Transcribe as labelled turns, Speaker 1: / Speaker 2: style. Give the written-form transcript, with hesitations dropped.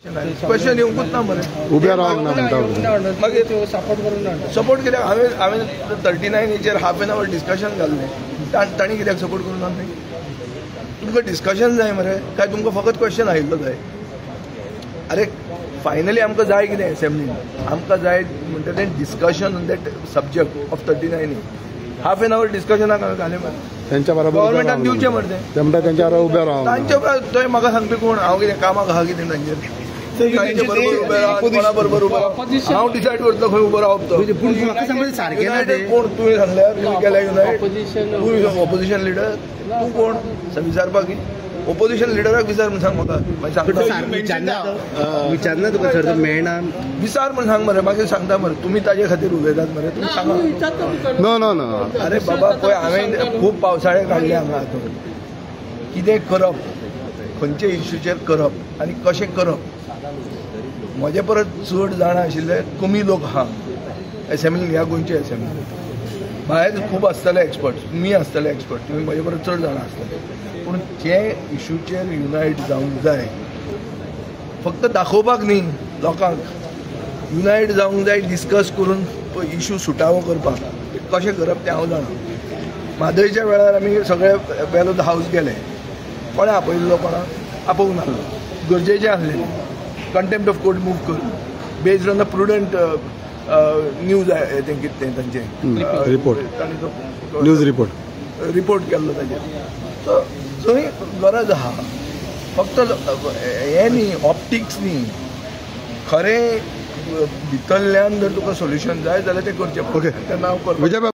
Speaker 1: question येवंकूच ना मरे
Speaker 2: उभ्या रावंक ना म्हणटा
Speaker 1: मागीर
Speaker 3: सपोर्ट करून
Speaker 1: सपोर्ट कित्याक हांवें 39 हाफ एन आवर डिस्कशन घाल्लें तांणी कित्याक सपोर्ट करूं ना तुमकां डिस्कशन जाय मरे काय तुमकां फकत क्वेश्चन आयिल्लो जाय अरे फायनली आमकां जाय कितें असेंब्लीन आमकां जाय म्हणटा तें discussion on that subject of 39 half an hour डिस्कशनाक हांवें घालें मरे
Speaker 2: त्यांच्या बरोबर
Speaker 1: गव्हर्मेंटान दिवचें मरे
Speaker 2: ते म्हणटा त्यांच्या बरोबर उभ्या रावंक
Speaker 1: तांचे थंय म्हाका सांगपी कोण हांव कितें कामाक आहा कितें तांचेर तांचे बरोबर उबे रावन कोणा बरोबर उबे रावन हांव डिसायड करतलो खंय उबो रावप तो कोण तुवें सांगल्यार तुवें केल्या युनायट तूं ऑपोजिशन लिडर तूं कोण विचारपाक ऑपोजिशन लिडराक विचार म्हणून सांग म्हाका
Speaker 3: विचारना तुका सर मेळना
Speaker 1: विचार म्हणून सांग मरे मागीर सांगता मरे तुमी ताजे खातीर उलयतात मरे तुमी सांगा
Speaker 2: नो नो नो
Speaker 1: अरे बाबा पळय हांवें खूब पावसाळे काडले हांगा हातून कितें करप खंयचे इश्यूचेर करप आनी कशें करप म्हजे परत चड जाणा आशिल्ले कमी लोक आहा एसेंब्लीन ह्या गोंयचे एसेंब्लीन भायर खूब आसतले एक्सपर्ट तुमी आसतले एक्सपर्ट तुमी म्हजे परत चड जाणा आसतले पूण जे इश्यूचेर युनायट जावंक जाय फक्त दाखोवपाक न्ही लोकांक युनायट जावंक जाय डिस्कस करून इश्यू सुटावो करपाक कशें करप तें हांव जाणा म्हादयच्या वेळार आमी सगळे बॅलॉट हावस गेले कोणें आपयल्लो कोणाक आपोवंक ना गरजेचें आसलें कंटेम्प्ट ऑफ कोर्ट मूव कर based on the prudent news तें कितें तांचें
Speaker 2: रिपोर्ट न्यूज
Speaker 1: रिपोर्ट केल्लो ताचेर सो थंय गरज आहा फक्त हें न्ही ऑप्टिक्स न्ही खरें भितरल्यान जर तुका सोल्युशन जाय जाल्यार तें करचें पडटा तें हांव करपाक